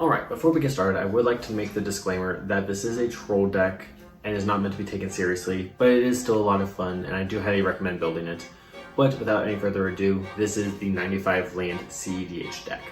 Alright, before we get started, I would like to make the disclaimer that this is a troll deck and is not meant to be taken seriously, but it is still a lot of fun and I do highly recommend building it. But without any further ado, this is the 95 land CEDH deck.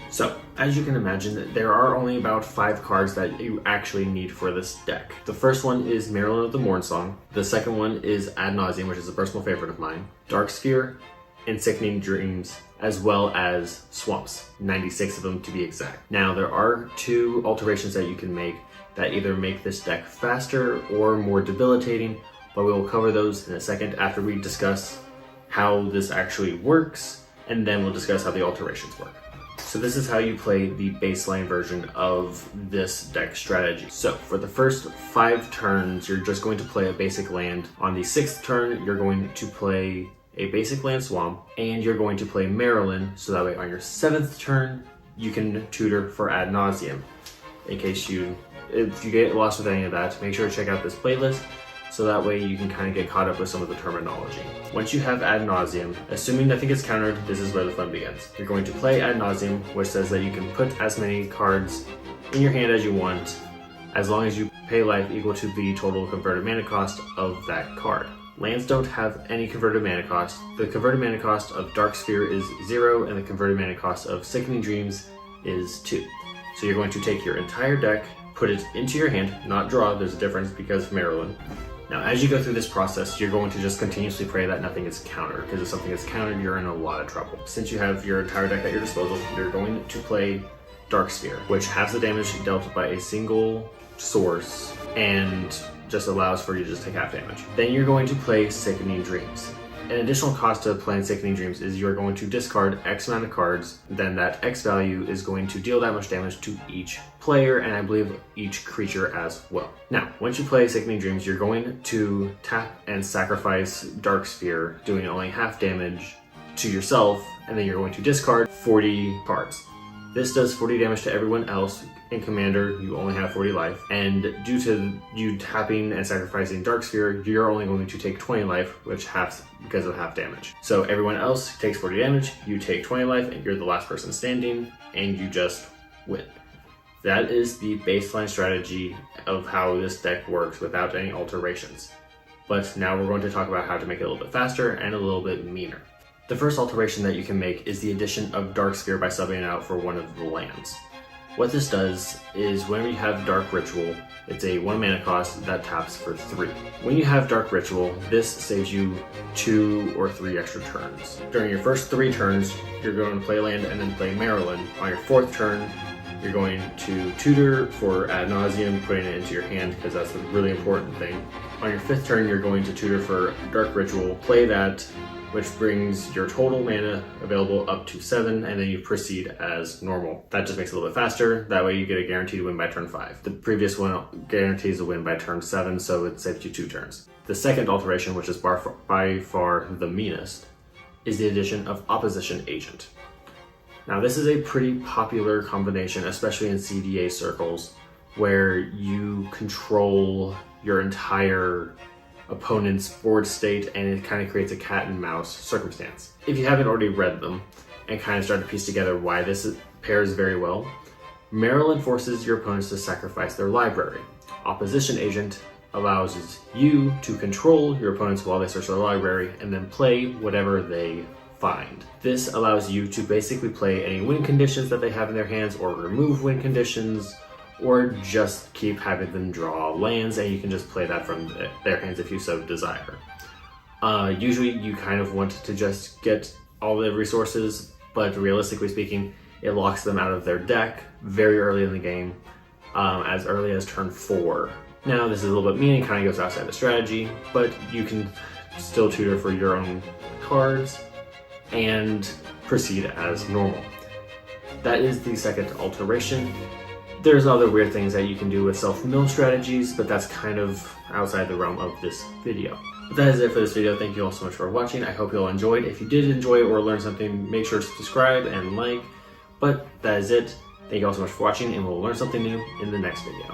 So, as you can imagine, there are only about 5 cards that you actually need for this deck. The first one is Maralen of The Mornsong. The second one is Ad Nauseam, which is a personal favorite of mine. Dark Sphere and Sickening Dreams, as well as Swamps, 96 of them to be exact. Now, there are 2 alterations that you can make that either make this deck faster or more debilitating, but we will cover those in a second after we discuss how this actually works, and then we'll discuss how the alterations work. So this is how you play the baseline version of this deck strategy. So for the first 5 turns, you're just going to play a basic land. On the 6th turn, you're going to play a basic land swamp, and you're going to play Maralen, so that way on your 7th turn, you can tutor for Ad Nauseam. In case if you get lost with any of that, make sure to check out this playlist, so that way you can kind of get caught up with some of the terminology. Once you have Ad Nauseam, assuming nothing gets countered, this is where the fun begins. You're going to play Ad Nauseam, which says that you can put as many cards in your hand as you want, as long as you pay life equal to the total converted mana cost of that card. Lands don't have any converted mana cost. The converted mana cost of Dark Sphere is 0, and the converted mana cost of Sickening Dreams is 2. So you're going to take your entire deck, put it into your hand, not draw, there's a difference because of Maralen. Now, as you go through this process, you're going to just continuously pray that nothing is countered, because if something is countered, you're in a lot of trouble. Since you have your entire deck at your disposal, you're going to play Dark Sphere, which halves the damage dealt by a single source, and just allows for you to just take half damage. Then you're going to play Sickening Dreams. An additional cost to playing Sickening Dreams is you're going to discard X amount of cards, then that X value is going to deal that much damage to each player, and I believe each creature as well. Now, once you play Sickening Dreams, you're going to tap and sacrifice Dark Sphere, doing only half damage to yourself, and then you're going to discard 40 cards. This does 40 damage to everyone else. In Commander, you only have 40 life, and due to you tapping and sacrificing Dark Sphere, you're only going to take 20 life, which halves because of half damage. So everyone else takes 40 damage, you take 20 life, and you're the last person standing, and you just win. That is the baseline strategy of how this deck works without any alterations. But now we're going to talk about how to make it a little bit faster and a little bit meaner. The first alteration that you can make is the addition of Dark Sphere by subbing it out for one of the lands. What this does is whenever you have Dark Ritual, it's a 1 mana cost that taps for 3. When you have Dark Ritual, this saves you 2 or 3 extra turns. During your first 3 turns, you're going to play land and then play Maralen. On your 4th turn, you're going to tutor for Ad Nauseam, putting it into your hand because that's the really important thing. On your 5th turn, you're going to tutor for Dark Ritual, play that, which brings your total mana available up to 7, and then you proceed as normal. That just makes it a little bit faster. That way you get a guaranteed win by turn 5. The previous one guarantees a win by turn 7, so it saves you 2 turns. The second alteration, which is by far the meanest, is the addition of Opposition Agent. Now, this is a pretty popular combination, especially in CDA circles, where you control your entire opponent's board state, and it kind of creates a cat and mouse circumstance. If you haven't already read them and kind of start to piece together why this pairs very well, Maralen forces your opponents to sacrifice their library. Opposition Agent allows you to control your opponents while they search their library and then play whatever they find. This allows you to basically play any win conditions that they have in their hands, or remove win conditions, or just keep having them draw lands, and you can just play that from their hands if you so desire. Usually you kind of want to just get all the resources, but realistically speaking, it locks them out of their deck very early in the game, as early as turn 4. Now, this is a little bit mean and kind of goes outside the strategy, but you can still tutor for your own cards and proceed as normal. That is the second alteration. There's other weird things that you can do with self-mill strategies, but that's kind of outside the realm of this video. But that is it for this video. Thank you all so much for watching. I hope you all enjoyed. If you did enjoy or learn something, make sure to subscribe and like. But that is it. Thank you all so much for watching, and we'll learn something new in the next video.